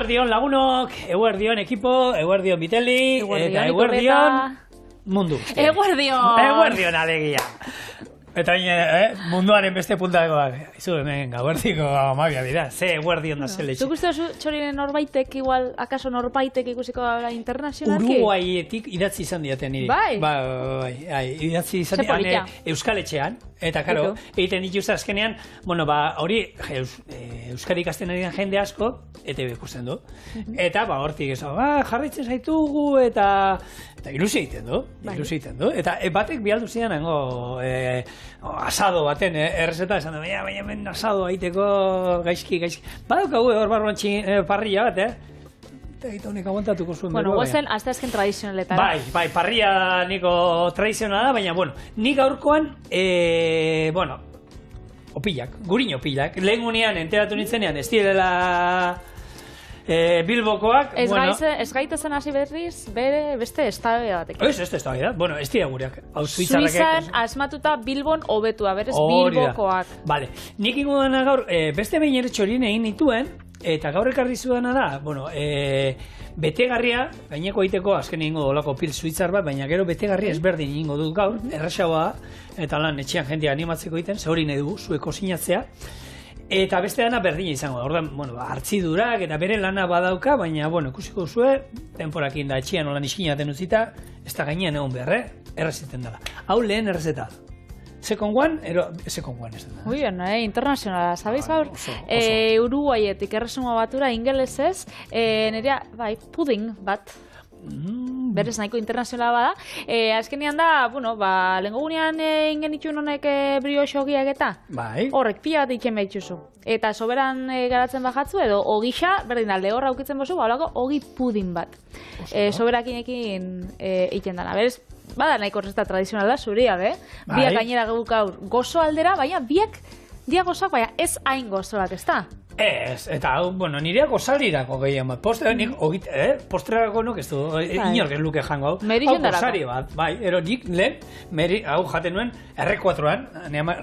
Eguerdion lagunok, eguerdion ekipo, eguerdion Biteli, eta eguerdion mundu. Eguerdion alegia. Eta munduaren beste puntakoak. Izu hemen gauerdiko amabia dira. Ze eguerdion da zeletxe. Zuk uste txorinen norbaitek, igual, akaso norbaitek ikusiko gara internazionalki? Uruguayetik idatzi izan diaten niri. Bai, idatzi izan diaten Euskal Etxean. Eta, karo, egiten dituzte azkenean, bueno, hori Euskari ikasten ari den jende asko, ETB ikusten du. Eta, hortik ez, jarraitzen zaitugu, eta ilusio egiten du. Eta batek bialdu zidan, asado baten, errezeta, esan da, baina men asado aiteko gaizki. Badaukagu hor barruan parrilla bat, Eta honek aguantatuko zuen. Bueno, guazen, azte azken tradizionaletara. Bai, parrilla niko tradizionala, baina, nik gaurkoan, opilak, gurin opilak. Lehen gunean, enteratu nintzenean, ez direla Bilbokoak. Ez gaitezen hasi berriz, beste estabe batek. Ez estabe da, ez dira gureak. Suizan asmatuta Bilbon hobetua, berez Bilbokoak. Bale, nik ingo dena gaur, beste behin ere txorien egin nituen, eta gaur ekarri zuena da, betegarria, gaineko egiteko, azken egingo dolako pil suitzar bat, baina gero betegarria ezberdin egingo dut gaur, erraxagoa, eta lan etxean jendea animatzeko egiten, ze hori nahi dugu, zueko sinatzea, eta beste dana berdina izango da, ordan, hartzidurak eta bere lana badauka, baina, ikusiko zue, denporakin da etxean olan iskinaten utzita, ez da gainean egon behar, erraziten dela. Hau lehen errezeta. Second one ez da. Muy bien, internacionala, ¿sabéis gaur? Uruguayetik erresuma batura ingelesez, nerea, pudding bat. Berez nahiko internazionala bada. Azkenean da, lehenko gunean ingen itxun honek brioxogiak eta horrek pila bat iken behitxuzu. Eta soberan garatzen bajatzu edo ogisa, berdin alde horra aukitzen bozu, holako ogi pudding bat. Soberakinekin iken dana. Berez, bada nahiko resta tradizionala zuria, biak gainera guk aur gozo aldera, baina biak dia gozak, baina ez hain gozoak, ez da? Ez, eta nirea gozalirako gehien bat. Postrerako nuk ez du, inork ez luke jango hau. Merizen darako. Hau gozari bat, ero nik lehen, hau jaten nuen R4an,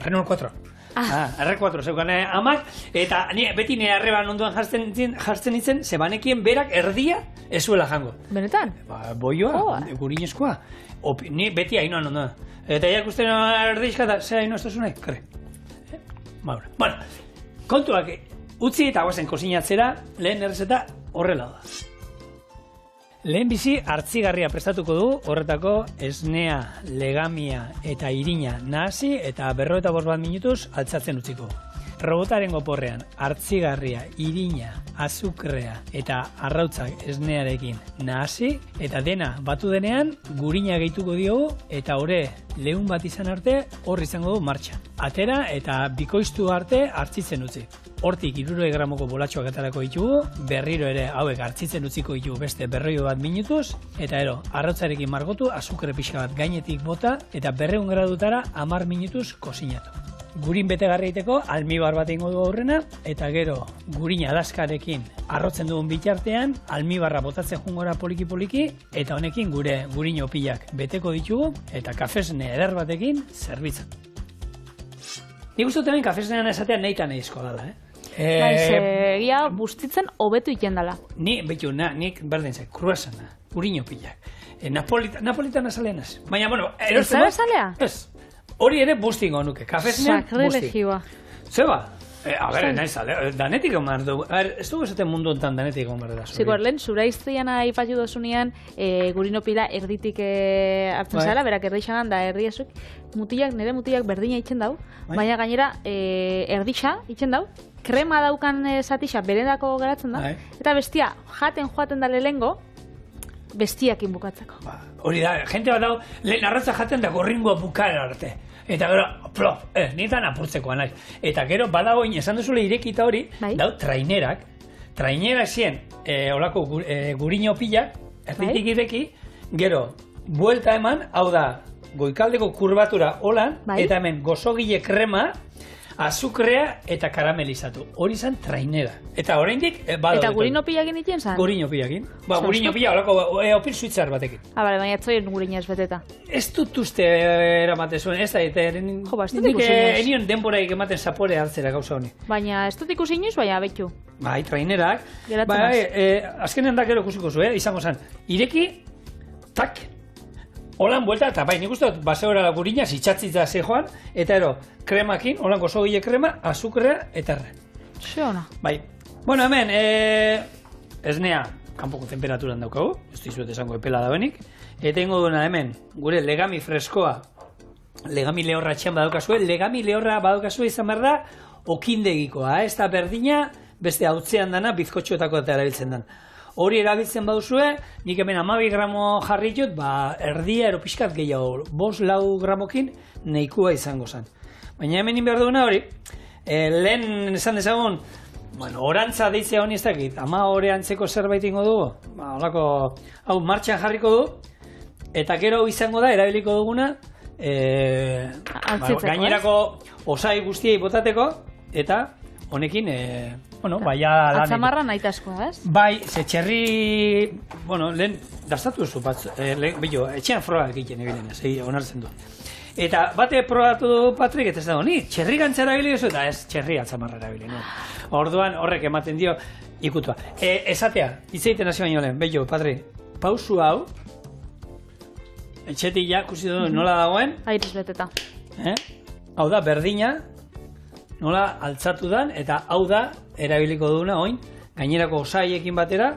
Renault 4. R4 zeukan amak, eta beti nire arreban onduan jartzen nintzen, zebanekien berak erdia ez zuela jango. Benetan? Boioa, gurinezkoa. Ni beti hainoan ondoan. Eta jakusten erdeizka eta zera haino ez da zunai, kare. Bueno, kontuak utzi eta guazen kosinatzera, lehen errezeta horrela da. Lehen bizi hartzigarria prestatuko du, horretako esnea, legamia eta irina nahasi eta 55 minutuz altzatzen utziko. Robotaren oporrean hartzigarria, irina, azukrea eta arrautzak esnearekin nahasi eta dena batu denean gurina gehituko diogu eta ore lehun bat izan arte hor izango du martxa. Atera eta bikoiztu arte hartzitzen utzi. Hortik 60 gramoko bolatxoak atarako ditugu, berriro ere hauek hartzitzen utziko ditugu beste 100 minutuz, eta arrautzarekin margotu, azukre pixka bat gainetik bota, eta 200 gradutara 10 minutuz kozinatu. Gurin betegarri egiteko almibar bat egingo du aurrena, eta gero gurin adaskarekin arrotzen dugun bitartean, almibarra botatzen jungora poliki-poliki, eta honekin gure gurin opilak beteko ditugu, eta kafesne eder batekin zerbitzen. Nik uste hemen kafesnean esatea nahitan egizko dela, Egia bustitzen hobetu iken dela. Nik berdin zait, kruasana, gurin opilak. Napolitana zalean ez. Baina, ez zara zalea? Ez. Hori ere bustingo nuke, kafesnean busting. Sakrilegioa. Zeba? Nahi zale, danetik omar dugu. Ez dugu esaten mundu ontan danetik omar da. Zikor, lehen, zura izteiana ipatu dozunean, gurin opila erditik hartzen zara, berak erdixagan da erdiazuk, nire mutilak berdina itzen dau, baina gainera erdixa itzen dau, krema daukan zatixa beredako geratzen da, eta bestia jaten joaten da lehengo, bestiakin bukatzeko. Hori da, jente bat dau, lehen arratza jaten da gorringoa bukara arte. Eta gero, plop, nietan apurtzekoa nahi. Eta gero, badagoin, esan duzule irekita hori, dau, trainerak zien, holako gurin opilak, erditik ireki, gero, buelta eman, hau da, goikaldeko kurbatura holan, eta hemen gozogile krema, azukrea eta karamelizatu. Hori izan trainera. Eta oraindik bado. Eta gurino pilakin iten zan? Gurino pilakin. Gurino pila, olako opil suitzar batekin. Bale, baina etzoien gurina ez beteta. Ez dut uste eramate zuen, ez da, jo, ez dut ikusinez. Enion denboraik ematen zapore hartzera gauza honi. Baina ez dut ikusinez, baina betu. Bai, trainerak. Geratzen azkenen da gero ikusiko zu, izango zen. Ireki, tak, holan buelta, eta bai, nik uste dut, baseora gurina, zitzatzitza ze joan, eta ero, kremakin, holan gozogile krema, azukrea, eta erre. Ze ona. Bai. Bueno, hemen, esnea, kanpoko temperaturan daukagu, ez dizuet esango epela da benik, eta ingo duena hemen, gure legami freskoa, legami lehorra txan badaukazue, legami lehorra badaukazue izan behar da, okindegikoa, ez da berdina, beste hautzean dana, bizkotxoetako eta erabiltzen dan. Hori erabiltzen baduzue, nik hemen 12 gramo jarri jut, erdia ero pixkat gehiago, 5-4 gramokin nahikoa izango zen. Baina hemen behar duena hori, lehen esan dezagun, orantza deitzea honi ez dakit, ama hori antzeko zerbait ingo dugu, holako, hau martxan jarriko du, eta gero izango da, erabiliko duguna, gainerako osai guztiei botateko, eta honekin, baina lan... Atzamarra nahi taskoa, ez? Bai, ze txerri... lehen, daztatu duzu, etxean froga egiten ebilen, onartzen du. Eta bate probatu du Patrik, eta ez da, txerri gantzara erabili duzu, eta ez txerri atzamarra erabili. Orduan horrek ematen dio ikutua. Esatea, itzeiten hasi baino lehen, Patrik, pausu hau, etxetik ja, kusi du nola dagoen. Airiz beteta. Hau da, berdina, nola altzatu dan, eta hau da, erabiliko duguna, oin, gainerako osaiekin batera,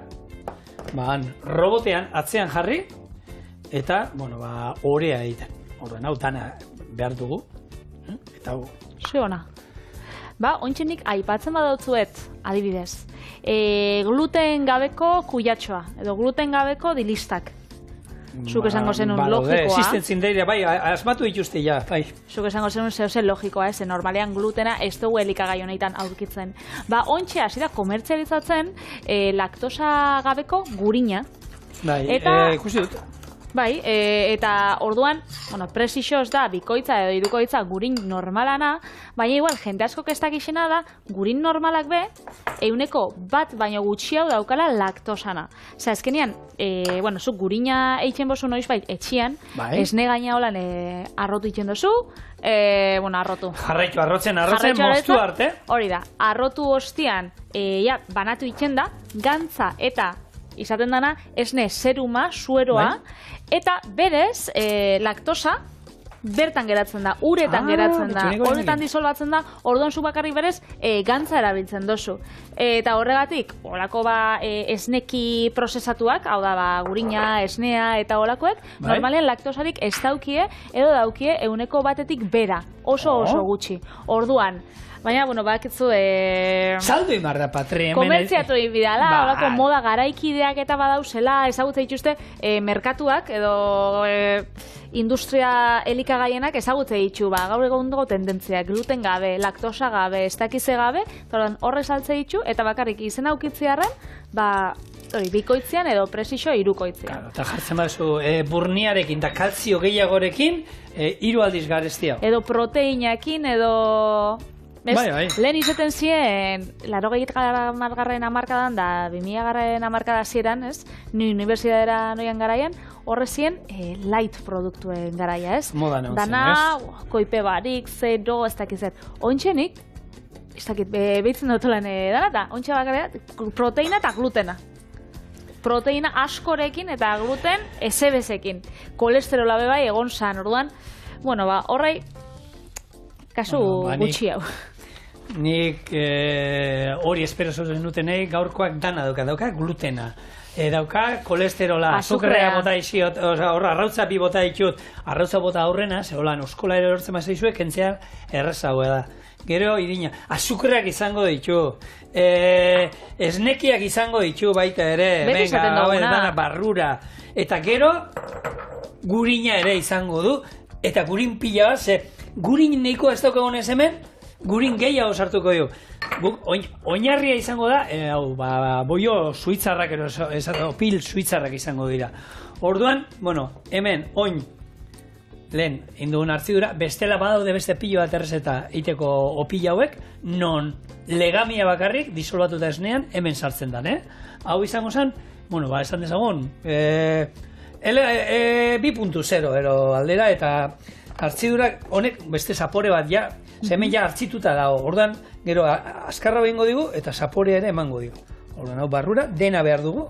robotean atzean jarri, eta, orea egiten. Orduan, hau dana behar dugu, eta hau. Ze ona. Ontsenik aipatzen badautzuet, adibidez, gluten gabeko kuyatxoa, edo gluten gabeko dilistak. Zuk esango zenun logikoa. Existentzin daira, bai, asmatu dituzte ja, bai. Zuk esango zenun zehose logikoa, ze normalean glutena ez dugu elikagai honetan aurkitzen. Ontxe hasi da komertzializatzen laktosa gabeko gurina. Bai, ikusi dut. Bai, eta orduan, presixoz da, bikoitza edo hirukoitza gurin normalana, baina igual, jende asko kestak izena da, gurin normalak be, 1% baino gutxiago daukala laktosana. Osa, ezkenean, zuk gurina eitzen bozu noiz bai, etxian, esne gaina holan arrotu eitzen dozu, arrotu. Jarraitu, arrotzen, moztu arte. Hori da, arrotu ostian, banatu eitzen da, gantza eta izaten dana, esne zeruma, sueroa, eta berez, laktosa, bertan geratzen da, uretan geratzen da, horretan disolbatzen da, orduan zu bakarrik berez, gantza erabiltzen dozu. Eta horregatik, horako esneki prozesatuak, hau da, gurina, esnea eta holakoek, normalean laktosarik ez daukie, edo daukie 1%tik bera, oso gutxi. Orduan, baina, bakitzu... Saldu imar da, Patri. Komertziatu ibidala, horako moda garaikideak eta badauzela, ezagutza dituzte merkatuak edo industria elikagaienak ezagutze ditu, gaur egun dugu tendentzia, gluten gabe, laktosa gabe, ez dakize gabe, horre saltze ditu, eta bakarrik izen aukitziarren, bikoitzean edo presixo irukoitzean. Eta jartzen baduzu, burniarekin eta kalzio gehiagorekin, 3 aldiz garestia. Edo proteinakin, edo... Lehen izaten ziren, 80. hamarkadan da 2000. hamarkada zieran, ni unibertsitatera noian garaian, horre ziren light produktuen garaia, ez? Moda neuzen, ez? Dana, koipe barik, zero, ez dakizet. Ontxenik, ez dakit, behitzen dutulen dana, eta ontxe bakarra, proteina eta glutena. Proteina askorekin eta gluten ezebezekin. Kolesterola bebai egon zan, orduan, horrei, kasu gutxi hau. Nik hori espero zozen dutenei gaurkoak dana dauka glutena. Dauka kolesterola, azukrea bota iziot, arrautza bi bota ditut, arrautza bota aurrena, zeholan oskola ere lortzen mazaizuek, kentzea errazagoa da. Gero, idina, azukreak izango ditu, esnekiak izango ditu baita ere, venga, barrura, eta gero, gurina ere izango du, eta gurin pila bat, ze gurin neiko ez daukagunez hemen, gurin gehiago sartuko du. Oinarria izango da, boio suitzarrak, pil suitzarrak izango dira. Orduan, hemen, oin lehen indugun hartzidura, bestela badaude beste pilo bat errezeta iteko opila hauek, non legamia bakarrik disolbatuta esnean hemen sartzen dan, Hau izango zen, bueno, esan dezagun, 2.0 ero aldera, eta hartzidurak honek beste zapore bat ja, hemen ja hartzituta dago, ordan gero azkarra behingo digu, eta zaporea ere emango digu. Ordan hau barrura, dena behar dugu,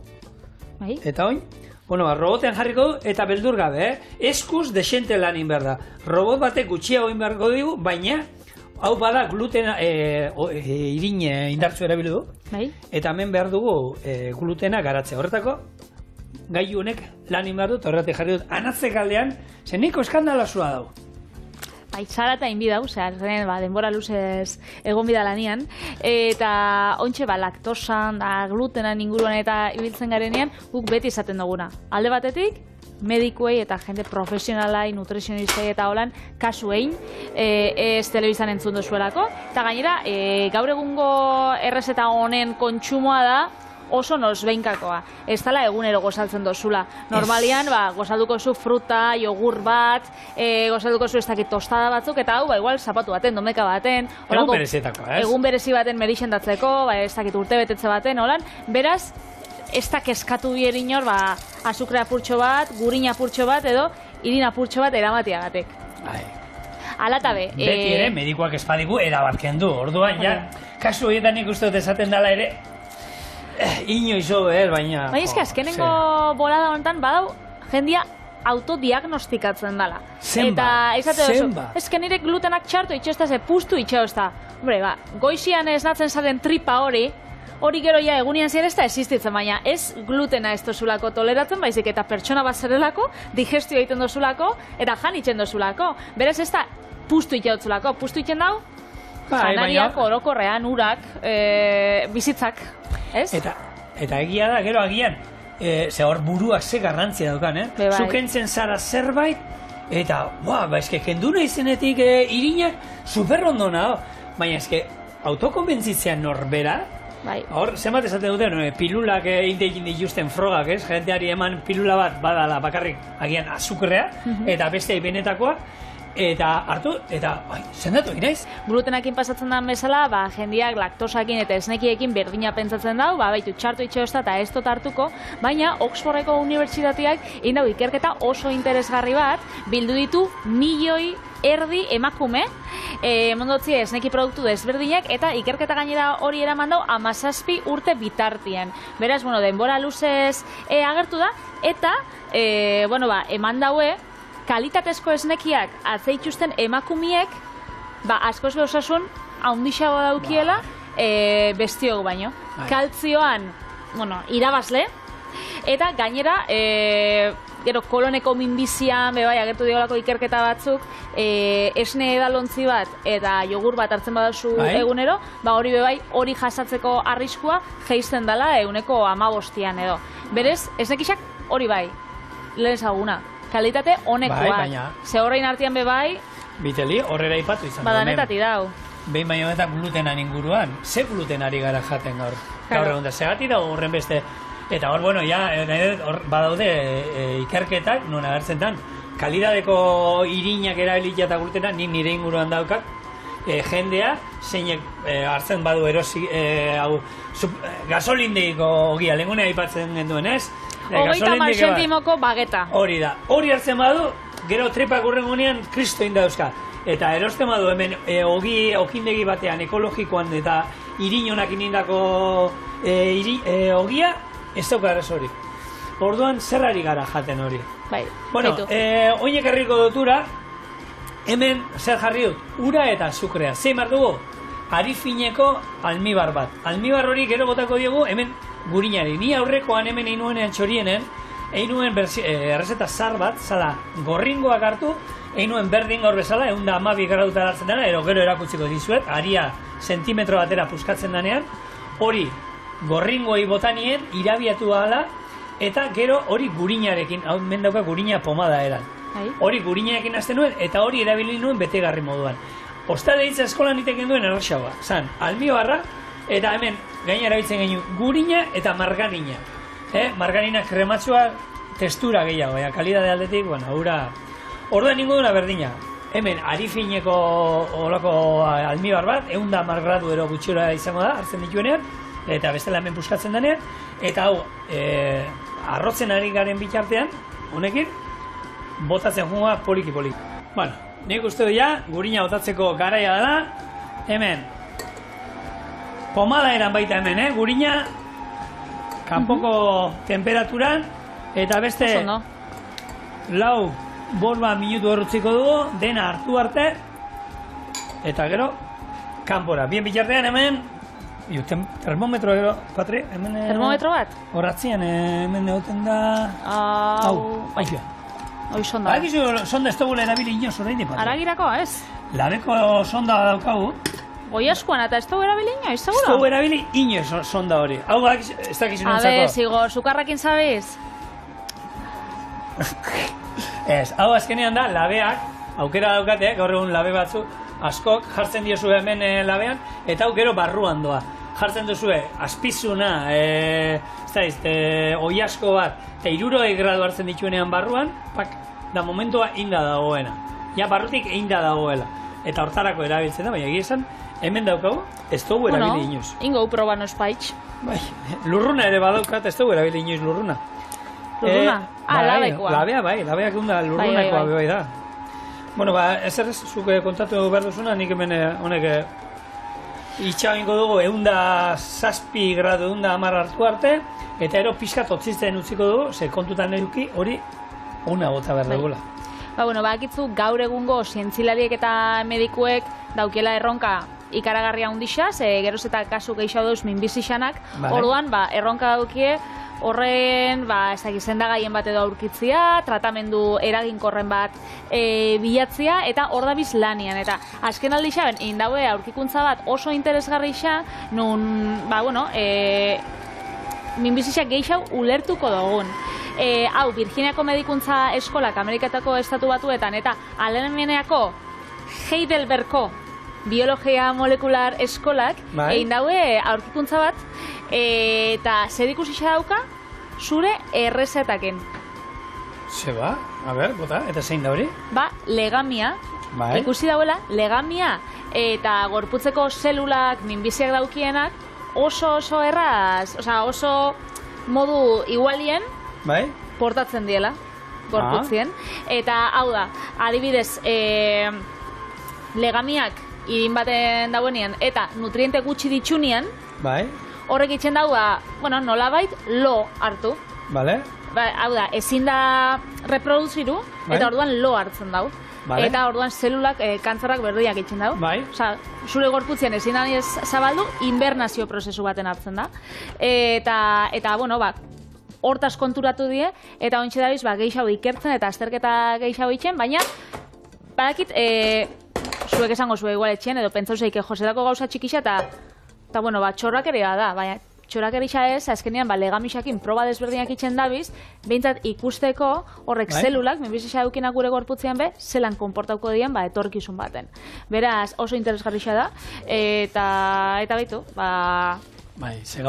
eta oin, robotean jarriko du, eta beldur gabe, eskuz desente lanin behar da. Robot batek gutxiago inbarko digu, baina hau bada glutena, irine indartzu erabilu du, eta hemen behar dugu glutena garatzea. Horretako, gailu honek lanin behar dut, horretik jarri dut, anatzek aldean, zeniko eskandalazua dago. Zara eta inbi dau, denbora luzez egon bida lanian, eta ontxe laktosan, glutenan inguruan eta ibiltzen garenean, guk beti izaten duguna. Alde batetik, medikuei eta jende profesionalai, nutrizionistei eta holan, kasu egin, ez telebizan entzun duzuelako, eta gainera, gaur egungo errezeta honen kontsumoa da, oso nosbeinkakoa. Ez dela egunero gozaltzen dozula. Normalian, gozalduko zu fruta, jogur bat, gozalduko zu ez dakit tostada batzuk, eta hau, igual, zapatu baten, domeka baten. Egun berezietako, ez? Egun berezi baten merixendatzeko, ez dakit urte betetze baten, holan. Beraz, ez da keskatu bierin hor, azukre apurtxo bat, gurin apurtxo bat, edo irin apurtxo bat eramatiagatek. Alatabe. Beti ere, medikoak espadigu erabatken du. Orduan, ja, kasu horietan nik uste dut esaten dela ere, inoizo behar, baina... Baina eski, azkenengo bolada honetan, badau, jendia autodiagnostikatzen dela. Zenba. Ezken nire glutenak txartu itxosta, ze pustu itxosta. Hombre, goizian esnatzen zaren tripa hori gero ja egunian ziren ez da existitzen, baina ez glutena ez dozulako toleratzen, baizik eta pertsona bat zerelako, digestio egiten dozulako, eta jan itxen dozulako. Berez ez da pustu itxautzulako, pustu itxen dau, janariak, orokorrean, urak, bizitzak. Eta egia da, gero agian, ze hor buruak ze garrantzia daukan, Zukentzen zara zerbait, eta, eske, jenduna izenetik irinak superrondona, baina eske, autokonbentzitzean norbera, hor, zenbat esaten dute, pilulak egin dituzten frogak, jenteari eman pilula bat badala bakarrik agian azukrea, eta beste benetakoa, eta hartu, eta zendatu ginaiz. Glutenakin pasatzen den bezala, jendiak laktosakin eta esnekiekin berdina pentsatzen dau, baitu txartu itxosta eta ez dut hartuko, baina Oxfordeko unibertsitateak indau ikerketa oso interesgarri bat, bildu ditu 1,5 milioi emakume, mondotzi esneki produktu desberdinak, eta ikerketa gainera hori eraman dau 17 urte bitartien. Beraz, denbora luzez agertu da, eta, eman daue, kalitatezko esnekiak atzeituzten emakumiek, askoz behosasun haundixago daukiela bestiogu baino. Kaltzioan, irabazle, eta gainera, gero koloneko minbizian, agertu diolako ikerketa batzuk, esne edalontzi bat eta jogur bat hartzen badazu egunero, hori jasatzeko arriskua geizten dela eguneko 15 edo. Berez, esnekixak hori lehen zaguna. Kalitate honekoak. Ze horrein artean Biteli, horrela ipatu izan. Badanetati dau. Behin baino eta glutenan inguruan. Ze glutenari gara jaten gaur? Gaur egun da, segati dago horren beste. Eta hor, badaude ikerketak, non agertzen dan, kalidadeko irinak erabilitia eta glutena, nire inguruan daukak, jendea, zeinek hartzen badu erosi, gasolindeiko ogia, lehengune aipatzen genduen ez? 30 centimoko bageta. Hori da. Hori hartzen badu, gero tripak urrengunean kristo indauzka. Eta erosten badu hemen okindegi batean ekologikoan eta irinonak inindako ogia, ez dauka eres hori. Orduan zerrari gara jaten hori. Oinek herriko dutura, hemen zer jarri dut, ura eta azukrea. Zein mar dugu? Arifineko almibar bat. Almibar hori gero botako diogu, hemen gurinari. Ni aurrekoan hemen egin nuenean txorienen, egin nuen errezeta zar bat, zala gorringoak hartu, egin nuen berdin gaur bezala, 112 graduta hartzen dena, gero erakutsiko dizuet, aria zentimetro batera puskatzen denean, hori gorringoi botanien, irabiatu ahala, eta gero hori gurinarekin, hau mendauka gurina pomada eran. Hori gurinarekin hasten nuen, eta hori erabili nuen betegarri moduan. Ostale hitza eskolan iteken duen erraxagoa, zan, almibarra, eta hemen gaina erabiltzen genuen gurina eta margarina. Margarina krematsua testura gehiago, kalidade aldetik, Orduan ningu duna berdina. Hemen, arifineko olako almibar bat, 110 gradu ero gutxiora izango da, hartzen dituenean, eta bestela hemen puskatzen denean, eta hau, arrotzen ari garen bitartean, honekin, botatzen junga poliki-poliki. Bueno, nik uste du ja, gurina botatzeko garaia da, hemen, pomada eran baita hemen, gurina, kanpoko temperaturan, eta beste, lau, borba minutu horretziko dugu, dena hartu arte, eta gero, kanpora. Bien bitartean hemen, termometro gero, Patri, hemen... Termometro bat? Horratzean, hemen egoten da... Hau, aizia. Hoi sonda. Hakizu sonda ez dugula erabili inoz horrein Patri. Aragirako, ez? Labeko sonda daukagu. Goi askoan, eta ez dugu erabili inoz, seguro? Ez dugu erabili inoz sonda hori. Hau, ez dakizu nintzako. A ver, Zigor, sukarrakin zabiz? Ez, hau azkenean da, labeak, aukera daukate, gaur egun labe batzu, askok jartzen diozue hemen labean, eta hau gero barruan doa. Jartzen duzue, azpizuna, oi asko bat, eta 60 gradu hartzen dituenean barruan, pak, da momentua inda dagoena. Ja, barrutik inda dagoela. Eta hortarako erabiltzen da, baina egia esan, hemen daukagu, ez dugu erabili inoz. Ingo proban ospaitx. Bai, lurruna ere badaukat, ez dugu erabili inoz lurruna. Lurruna? Labekoa. Labea, bai, labeak dunda lurrunakoa bai da. Bueno, ezer zuk kontatu behar duzuna, nik hemen honek itxagingo dugu 107 gradu, 110 hartu arte, eta ero pixkat otzizten utziko dugu, ze kontutan eduki hori una bota behar dugula. Bakitzu gaur egungo zientzilariek eta medikuek daukela erronka ikaragarria hundisa, ze geroz eta kasu gehiago dauz minbizixanak, orduan erronka daukie horren, sendagaien bat edo aurkitzia, tratamendu eraginkorren bat bilatzia, eta hor dabiz lanian. Eta azken aldi xaben, indaue aurkikuntza bat oso interesgarri xa, nun, minbizixak gehiago ulertuko dugun. Hau, Virginiako Medikuntza Eskolak Ameriketako Estatu Batuetan, eta Alemaneako Heidelbergko Biologia Molekular Eskolak, egin daue aurkikuntza bat, eta zer ikusi dauka zure errezetaken. Zeba, a ber, bota, eta zein da hori? Legamia, ikusi dauela, legamia eta gorputzeko zelulak minbiziak daukienak oso erraz, oso modu igualien portatzen diela gorputzien. Eta hau da, adibidez, legamiak irin baten dauenean eta nutriente gutxi ditxunian, horrek itxen dau nolabait lo hartu. Hau da, ezin da reproduziru, eta orduan lo hartzen dau. Eta orduan zelulak, kantzarrak berdiak itxen dau. Zure gorputzien ezin da zabaldu, invernazio prozesu baten hartzen da. Eta hortaz konturatu die, eta ontsi dabiz gehiago ikertzen eta azterketa gehiago itxen, baina badakit, zuek esango zue igual etxen, edo pentsauzeik josetako gauza txikixa, eta txorrakeria da, baina txorrakeria ez, azkenean legamixakin proba desberdinak itxen dabiz, behintzat ikusteko horrek zelulak, minbizixa dukinak gure gorputzean zelan konportauko dien etorkizun baten. Beraz, oso interesgarri da, eta baitu,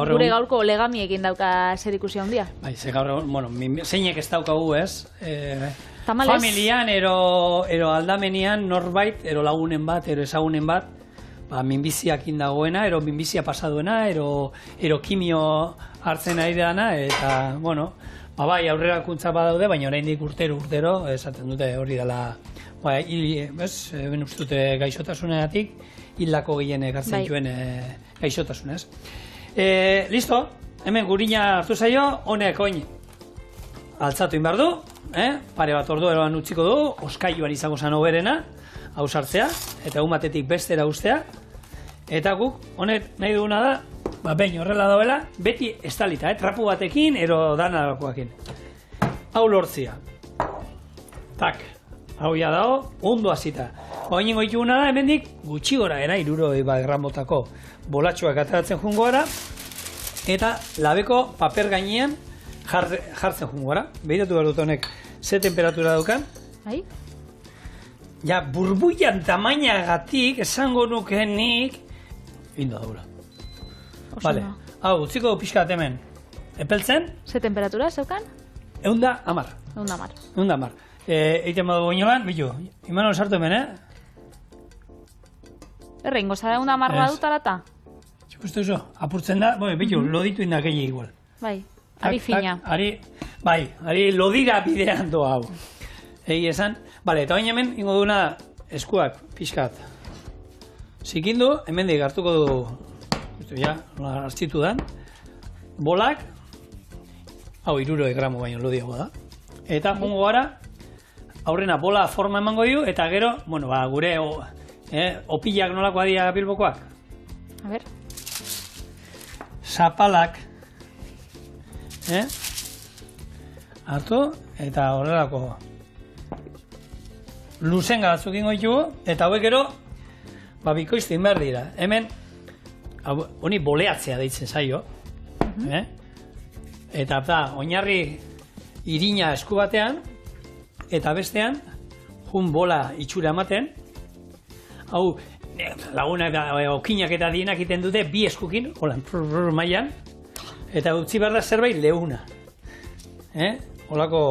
gure gaurko legamiekin dauka zer ikusi handia. Ze gaur egun, zeinek ez daukagu ez, familian, ero aldamenean, norbait, ero lagunen bat, ero ezagunen bat, minbiziak indagoena, ero minbizia pasaduena, ero kimio hartzen ari dana, eta, aurrerakuntza badaude, baina oraindik urtero, esaten dute hori dela, ben ustute gaixotasunetik, hildako gehienek hartzen zuen gaixotasunez. Listo, hemen gurina hartu zaio, honek oin altzatu inbar du, pare bat ordu eroan utziko du, oskailuan izango zan oberena, hau sartzea, eta batetik bestera ustea, eta guk, honek nahi duguna da, behin horrela dauela, beti estalita, trapu batekin, ero danarakoakin. Hau lortzia. Tak, hau ja dago, ondo hasita. Oin ingo ituguna da, hemendik gutxi gora era, 60 gramotako bolatxoak ateratzen jungo gara, eta labeko paper gainean jartzen jungo gara. Behiratu behar dut honek ze temperatura daukan. Ja, burbuian tamainagatik esango nukenik indo daula. Vale, hau, utziko pixkat hemen. Epeltzen? Ze temperatura zeukan? 110. 110. egiten badu boinolan, bitu, Imanol sartu hemen, Errengo, zara una marra dut alata? Justo eso, apurtzen da, bitu, loditu indak egin igual. Bai, ari fina. Ari lodira bidean doa hau. Egi esan, bale, eta bain hemen ingo duna eskuak, pixkat. Zikindu, hemen dik hartuko du, ja, hartzitu dan, bolak, hau 300 gramo baino lodiago da. Eta jungo gara, aurrena bola forma emango dio, eta gero, gure opilak nolako adia Bilbokoak. A ver. Zapalak, hartu, eta horrelako luzenga batzuk ingo ditugu, eta hauek gero, bikoiztin behar dira. Hemen, honi boleatzea deitzen zaio, eta oinarri irina esku batean, eta bestean, jun bola itxura ematen, hau, lagunak da, okinak eta dienak iten dute, bi eskukin, holan, mailan, eta utzi behar da zerbait leuna. Holako...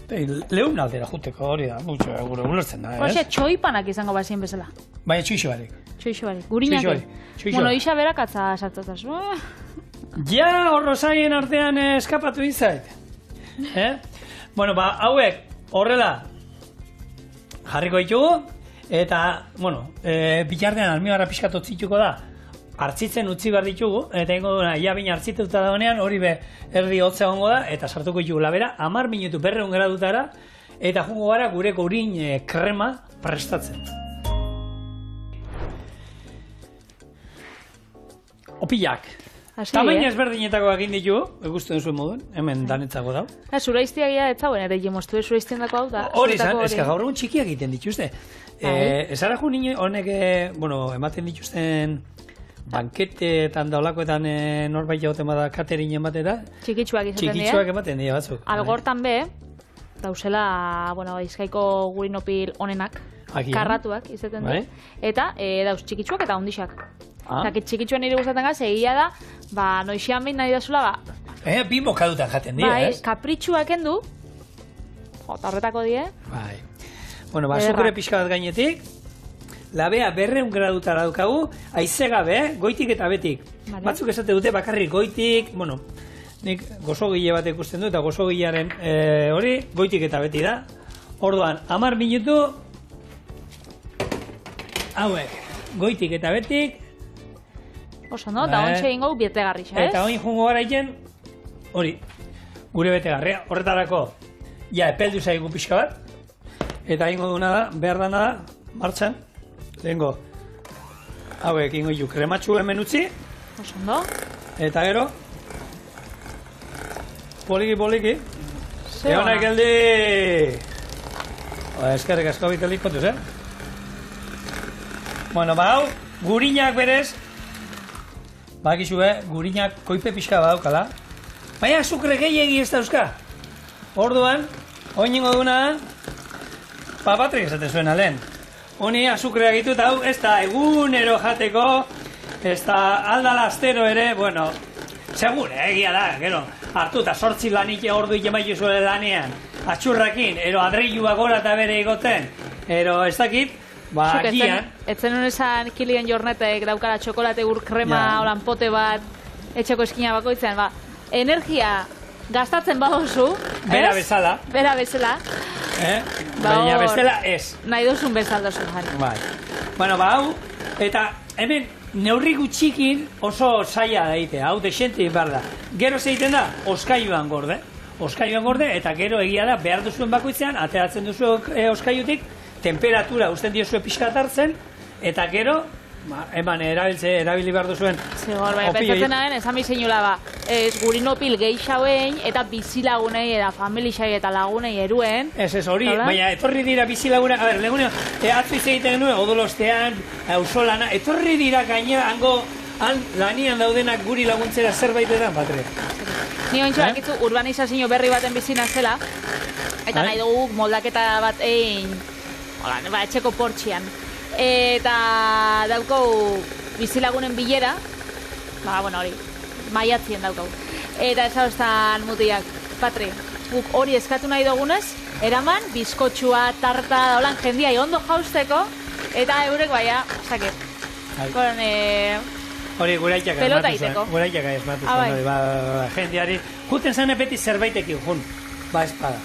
Leuna aldera juteko hori da, gure ulertzen da, ez? Hoxe, txoipanak izango bazien bezala. Baina txuixo barik. Txuixo barik, gurinak. Bueno, isa berakatza sartzataz. Ja, horro zaien artean eskapatu izait. Hauek horrela jarriko ditugu, eta, bilardean almibarra pixkatu zituko da, hartzitzen utzi behar ditugu, eta ingo duna, ja bina hartzituta dagoenean, hori be erdi hotza gongo da, eta sartuko ditugu labera, 10 minutu 200 gradutara, eta jungo gara gure gurin krema prestatzen. Opilak. Tamaina ezberdinetako egin ditugu, egusten zuen moduen, hemen danetzako dau. Zura iztiagia ez zauen, ere jemoztu zura iztien dako hau da. Hori zan, ez gaur egun txikiak egiten dituzte. Ez ara ju honek, ematen dituzten banketetan daulakoetan norbait jauten bada catering ematera. Txikitsuak izaten dira. Txikitsuak ematen dira batzuk. Algortan be, dauzela, Bizkaiko gurinopil onenak, karratuak izaten dira. Eta dauz txikitsuak eta ondixak. Eta txikitsuan nire gustatzen gaz, egia da, noixian behin nahi dazula, bi mokadutan jaten dira, ez? Kapritxuak endu, eta horretako die. Azukre pixka bat gainetik, labea 200 gradutara daukagu, haize gabe, goitik eta betik. Batzuk esate dute bakarrik goitik, nik gozogile bat ikusten du, eta gozogilearen hori, goitik eta beti da. Orduan, 10 minutu, hauek, goitik eta betik, oso, no? Eta ontsa egingo betegarri, ez? Eta oin jungo gara iten, hori, gure betegarria. Horretarako, epeldu zaigu pixka bat, eta egingo duna da, behar dana da, martxan, lehenko, hauek egingo ju krematxu hemen utzi, oso, no? Eta gero, poliki, egonak geldi! Eskerrik asko bitelik kontuz, hau, gurinak berez, bakizu, gurinak koipe pixka badaukala. Baina azukre gehiagi ez dauzka. Orduan, oin ingo duna, Patrik esaten zuen alen. Honi azukrea gitu eta hau ez da egunero jateko, ez da aldala astero ere, segur, egia da, gero, hartu eta 8 lanik ordu ikemaitu zuele lanean, atxurrakin, ero adreilua gora eta bere egoten, ero ez dakit, gian. Etzen honesan Kilian Jornetek daukara txokolate ur krema holan pote bat etxeko eskina bakoitzen, energia gastatzen badozu, bera bezala. Bera bezala. Baina bezala ez. Nahi duzun bezaldozu jari. Hau, eta hemen neurri gutxikin oso zaila da egitea, hau desente behar da. Gero zeiten da, oskailuan gorde, eta gero egia da, behar duzuen bakoitzean, ateratzen duzu oskailutik, temperatura usten diozue pixkat hartzen, eta gero, eman erabili behar duzuen pentsatzen nahen, esan bizeinula gurinopil geixauen, eta bizilagunei, eta familixai eta lagunei eruen. Ez hori, baina etorri dira bizilagunak, legunea, atzu egiten genuen, odolostean, ausolana, etorri dira gainera, hango, lanian daudenak guri laguntzera zerbait edan, Patrik. Ni ointxo dakitzu urbanizazio berri baten bizina zela, eta nahi dugu moldaketa bat egin, etxeko portxian. Eta dauko bizilagunen bilera, hori, maiatzien daukau. Eta esauztan mutiak, Patri, guk hori eskatu nahi dugunez, eraman, bizkotxua, tarta, daulan jendiai ondo jausteko, eta eurek baia, zaket. Hori guraitzaka esmatu zuen, jendeari, juten zen epeti zerbaitekin jun, espada.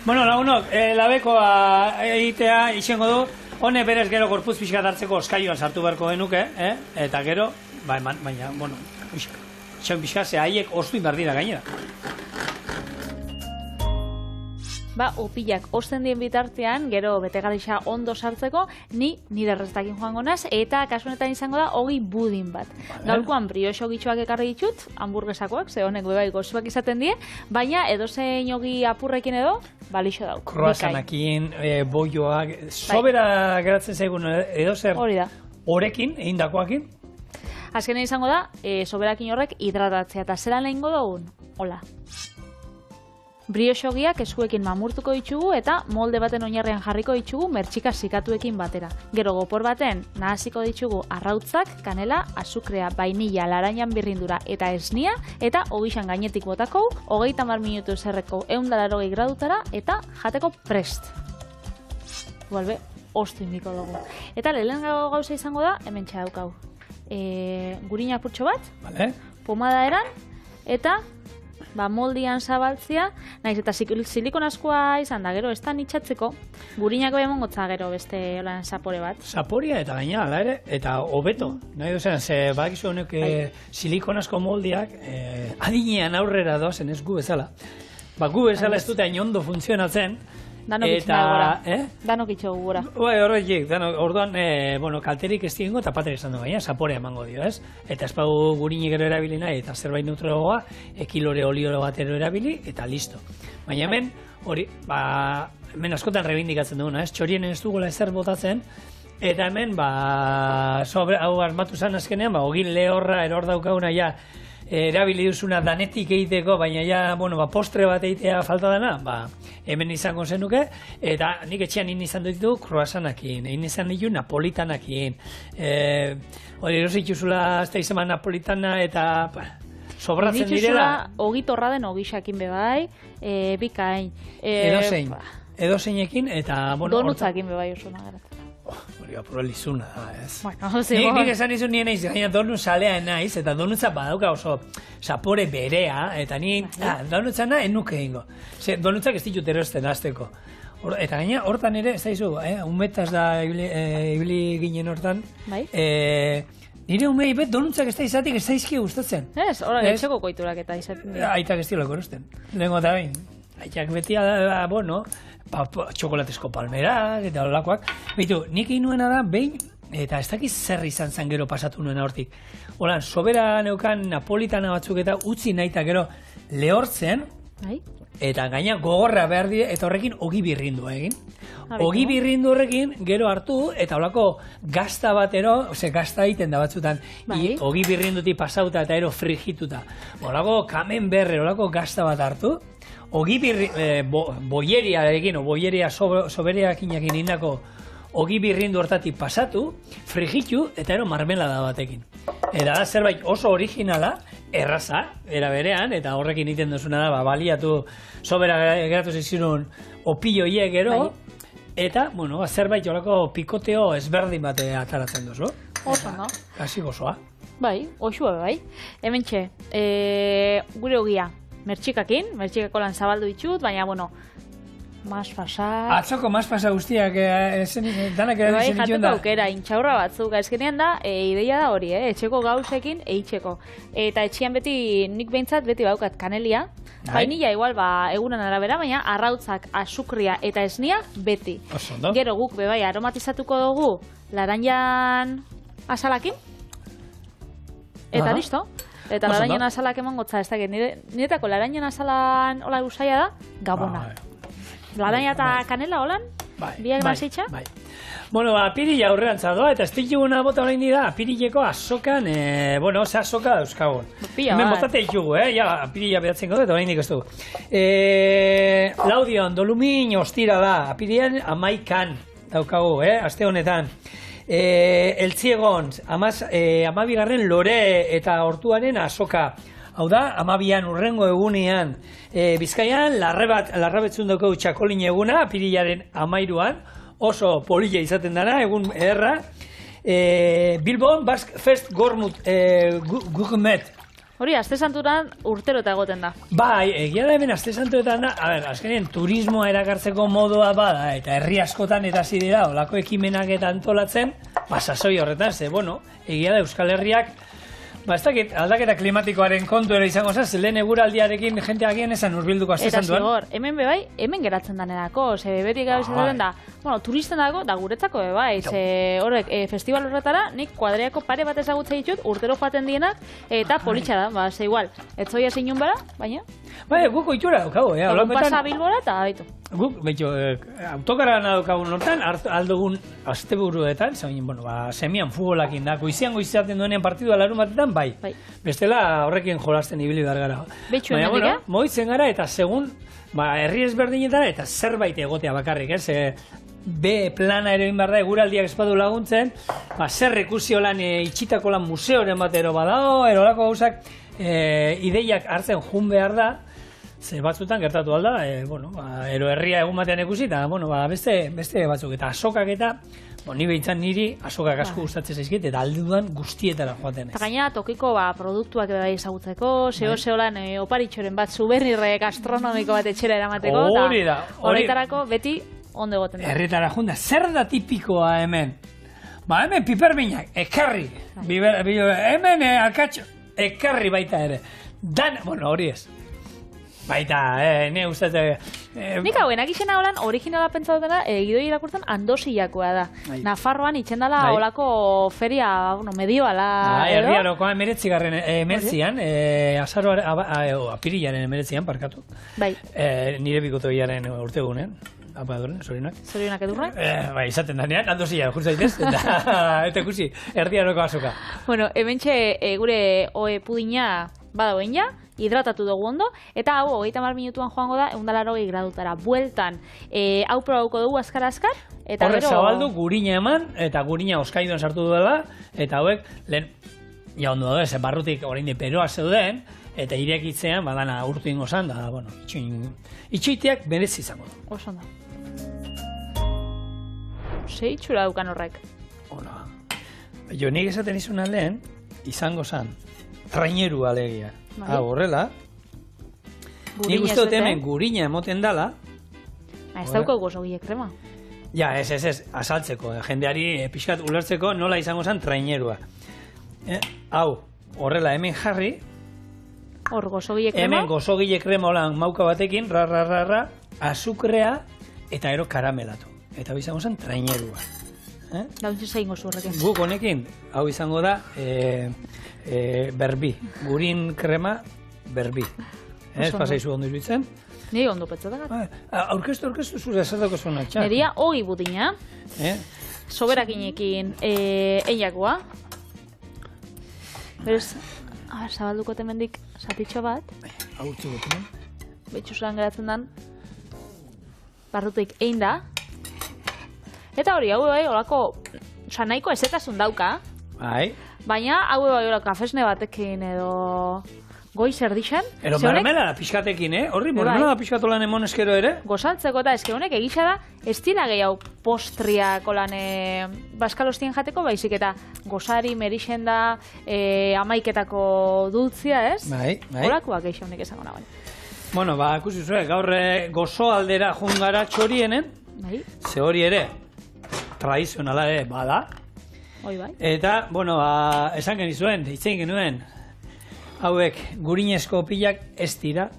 Bueno, lagunok, labekoa egitea izango du, hone berez gero gorputz pixka hartzeko oskaioan sartu beharko genuke, eta gero, baina, bueno, txan pixka ze haiek ostu inbardira gainera. Opilak osten dien bitartean, gero betegarixa ondo sartzeko, nire erreztakin joango naz, eta kasunetan izango da, 20 budin bat. Gaurkoan brioxo gitxoak ekarri ditut, hamburguesakoak, ze honek bebai gozuak izaten die, baina edozein ogi apurrekin edo, balixo dauk. Kroazanakin, boioak, sobera geratzen zaigun edozer horekin, egindakoakin? Azkenen izango da, soberakin horrek hidratatzea, eta zelan lehingo dugun? Hola. Brioxogiak eskuekin mamurtuko ditugu eta molde baten oinarrean jarriko ditugu mertxika zikatuekin batera. Gero gopor baten nahaziko ditugu arrautzak, kanela, azukrea, vainilla, larainan birrindura eta esnia, eta ogixan gainetik botako, 30 minutu zerreko 180 gradutara eta jateko prest. Gualbe, ostu indiko dugu. Eta lehen gauza izango da, hemen txadaukau. Gurina purtxo bat, pomada eran, eta moldian zabaltzia, naiz eta silikon askoa izan da, gero ez da nitsatzeko, gurinako emongotza gero beste olan zapore bat. Zaporia eta gaina, ala ere, eta hobeto. Nahi duzen, ze bakizu honek silikon asko moldiak adinean aurrera doazen ez gu bezala. Gu bezala ez dute hain ondo funtzionatzen, Danok itxo gura. Horretik, orduan, kalterik ez diengo eta pater izan du gaina, zaporea emango dio, ez? Eta ez pagu gurinik ero erabili nahi, eta zerbait neutrologoa, kilore olioro batero erabili, eta listo. Baina hemen, hori, hemen askotan rebindikatzen duguna, ez? Txorien ez dugola ezer botatzen, eta hemen, hau armatu zan azkenean, ogin lehorra eror daukaguna ja, erabili duzuna danetik egiteko, baina postre bat egitea falta dena, hemen izango zenuke, eta nik etxean izan ditu kroasanakin, izan ditu napolitanakin, hori erosituzula ez da izan napolitana, eta sobratzen direla. Ogitorra den ogixakin bebai, bikain. Edozeinekin, eta... Donutzakin bebai oso nagaratzen. Hori apuro lizuna da, ez? Nik esan izun nien naiz, gaina donut salea naiz, eta donutza badauka oso zapore berea, eta ni donutzana enuke ingo. Donutzak ez ditut erosten azteko. Eta gaina, hortan ere, ez da izu, unmetaz da ibili ginen hortan, nire umei bet donutzak ez da izatik ez da izki gustatzen. Ez, hori etxeko koiturak eta izaten. Aitak ez diloko erosten. Lehenko eta bain, aitak beti txokolatezko palmerak eta olakoak. Beitu, nik egin nuena da, behin, eta ez dakiz zer izan zen gero pasatu nuena hortik. Holan, sobera neukan napolitana batzuk eta utzi nahi eta gero lehortzen, eta gaina gogorra behar dire, eta horrekin ogi birrindu egin. Ogi birrindu horrekin gero hartu, eta holako gazta batero, gazta egiten da batzutan, ogi birrinduti pasauta eta ero frigituta. Holako kamen berre, holako gazta bat hartu, ogi boieria egin, boieria sobereakin jakin indako ogi birrindu hortatik pasatu, frigitu eta ero marmelada batekin. Eta da zerbait oso originala, erraza, era berean, eta horrekin egiten duzuna da, baliatu sobera geratu zizunun opilloiek gero, eta, zerbait olako pikoteo ezberdin bate ataratzen duzu. Oso, no? Kasi gozoa. Bai, osua bai. Hementxe, gure ogia. Mertxikakin, mertxikako lan zabaldu ditut, baina, masfasa... Atzoko masfasa guztiak danak erabiltzen dituen da. Jateko aukera, intxaurra batzuk. Ezkenean da, ideia da hori, etxeko gauzekin eitzeko. Eta etxian beti, nik behintzat beti baukat kanelia, vainilla igual egunan arabera, baina arrautzak, azukria eta esnia beti. Gero guk bebai aromatizatuko dugu laranjan azalakin, eta listo. Eta larainan azalak emangotza, ez dakit, niretako larainan azalan hola usaia da, gabona. Laraina eta kanela holan, biak mazitxa? Bai. Apirila aurrean zadoa, eta ez dituguna bota orain da, apirileko azokan, azoka dauzkagun. Hemen botate ditugu, apirila behatzen gaude, eta orain dik ez dugu. Laudion, dolumin ostira da, apirilan 11 daukagu, aste honetan. Eltziegon, 12. Lore eta Hortuaren azoka. Hau da, 12an urrengo egunean, Bizkaian, larrabetzun dugu txakolin eguna, apirilaren 13an, oso polilla izaten dara, egun erra. Bilbon, Basque Fest Gourmet. Hori, Aste Santuran urtero eta egoten da. Bai, egia da hemen Aste Santuetan da, azkenean turismoa erakartzeko modua bada, eta herri askotan eta zidera, olako ekimenak eta antolatzen, sasoi horretan, egia da Euskal Herriak, ez dakit, aldaketa klimatikoaren kontu ere izango zen, lehen eguraldiarekin jenteak egin esan urbilduko Aste Santuan. Eta zigor, hemen bebai, hemen geratzen danerako, beti gabezen da, turisten dago, da guretzako bebai, horrek, festival horretara, nik kuadreako pare bat ezagutza ditut, urtero joaten dienak, eta politxa da, igual, ez zoia zinun bera, baina? Bai, guko itxura daukago, Egun pasa Bilbora eta baitu. Guk, autokarana daukagun hortan, aldugun asteburuetan, semian futbolakin da, goizian duenean partidua larun batetan, bai. Bestela horrekin jolasten ibili behar gara. Betxu emendik, moitzen gara eta segun, herri ezberdinetara eta zerbait egotea bakarrik, B plana ere egin behar da, eguraldiak espadu laguntzen, zer ikusi lan itxitako lan museoren batero badao, erolako gauzak, ideiak hartzen jun behar da, ze batzutan gertatu alda, ero herria egun batean ikusi, eta beste batzuk, eta azokak eta, ni behintzan niri azokak asko gustatzen zaizkit, eta alde dudan guztietara joaten ez. Eta gaina tokiko produktuak eda ezagutzeko, zeo-zeolan oparitxoren bat zuberrirre gastronomiko bat etxera eramateko, eta horretarako beti ondo egoten da. Herritara junda, zer da tipikoa hemen? Hemen piperminak, ekarri, hemen alkatxo, ekarri baita ere. Hori ez. Baita, ne uste... Nik hauenak izena holan, originala pentsatu dela, gidoi irakurtzen andosiakoa da. Nafarroan itxendala holako feria, medioala... Herriarokoa emeretzigarren emertzian, apirilaren emeretzian, parkatu. Nire bikotoiaren urtegunen. Zorionak. Zorionak edurra? Izaten danean, andozia, just zaitez, eta ikusi, erdiaroko azoka. Hementxe gure oe pudina badagoen ja, hidratatu dugu ondo, eta hau, 30 minutuan joango da, 180 gradutara. Bueltan, hau probauko dugu azkar-azkar, eta horrek zabaldu, gurina eman, eta gurina oskaiduen sartu duela, eta hauek, lehen, ja ondo da, barrutik orain de peroa zeuden, eta irekitzean, badana urtu ingo zan, da, itxoiteak berez izango du. Oso da. Sei itxura dukan horrek. Jo, nik esaten izun lehen, izango zan, traineru alegia. Horrela, nik uste dut hemen gurina emoten dala. Ez dauko gozogiek krema. Ja, ez, azaltzeko, jendeari pixkat ulertzeko nola izango zan trainerua. Hau, horrela, hemen jarri, hor gozogiek krema. Hemen gozogiek krema holan mauka batekin, azukrea eta ero karamelatu. Eta izango zen trainerua. Launtzu zein gozu horrekin. Guk honekin, hau izango da berbi. Gurin krema berbi. Ez pasaizu ondo izuitzen? Nire ondo petzatak. Aurkeztu zure zertako zuenak, txak. Neria hogi budina. Soberakinekin eiakoa. Berez, zabalduko temendik zatitxo bat. Agurtzu gotemen. Betxusan geratzen dan. Barrutik egin da. Eta hori, hau horako nahiko ezetasun dauka. Baina hau horako kafesne batekin edo goiz erdixan. Ero mermela da pixkatekin, horri, mermela da pixkatolan emon eskero ere. Gozaltzeko eta eske honek egitza da, ez dira gehiago postriako lan baskalostien jateko, baizik eta gozari, merixen da, amaiketako dultzia, ez? Horakoak gehiago honek esango nagoen. Bueno, ikusi zure, gaur gozo aldera jungara txorienen, ze hori ere, tradizionala ere bada. Eta, bueno, esan genizuen, itzein genuen, hauek gurinezko pilak ez dira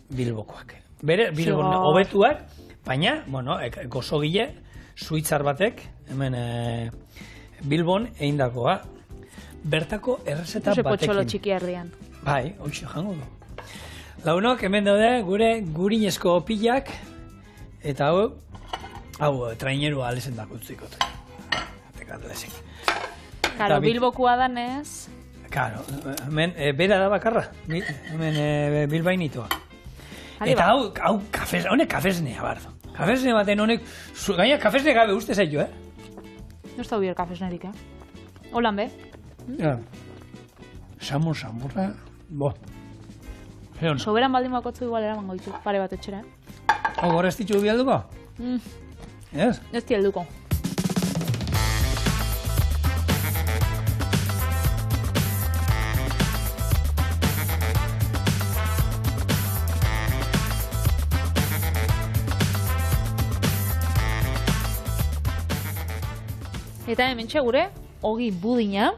Bilbokoak. Bilbon hobetuak, baina, bueno, gozogile, suitzar batek, hemen Bilbon eindakoa, bertako errezeta batekin. Potxolo txiki erdian. Bai, hoxe jango du. Launok, hemen daude, gure gurinezko pilak, eta hau trainerua alezen dako utziko. Karo, Bilbokoa danez. Karo, hemen bera da bakarra, hemen bilbainitoa. Eta hau honek kafesnea, bardo. Kafesne baten honek, gaina kafesne gabe uste zaitu, No está bier kafesnerik, Holan be? Ja. Samurra, bo. Soberan baldin bakotzu igual eramango ditu, pare bat etxera, Hor ez ditu bialduko? Ez? Ez di helduko. Eta hementxe gure, ogi budina,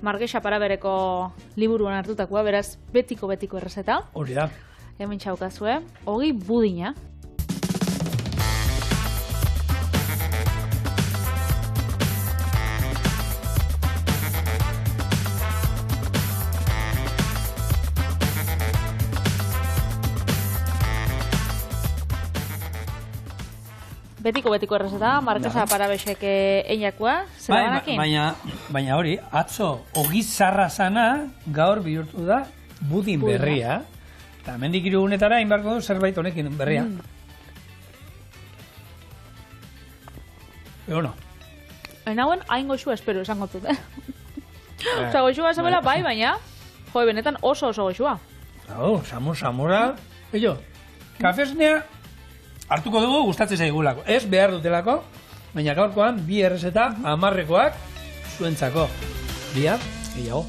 Margesa Parabereko liburuan hartutakoa, beraz betiko errezeta. Hori da. Hementxe haukazue, ogi budina. Betiko errezeta, Margesa Parabesek einakoa, zer banakin? Baina hori, atzo ogi zarra zana, gaur bihurtu da budin berria. Eta hemendik 3 egunetara inbarko du zerbait honekin berria. Egono. Enauen, hain goxua espero esango zut, Osa, goxua esabela bai, baina, benetan oso goxua. Samurra, kafesnea hartuko dugu gustatzen zaigulako. Ez behar dutelako, baina gaurkoan 2 errezeta 10-rekoak zuentzako. Bihar, gehiago.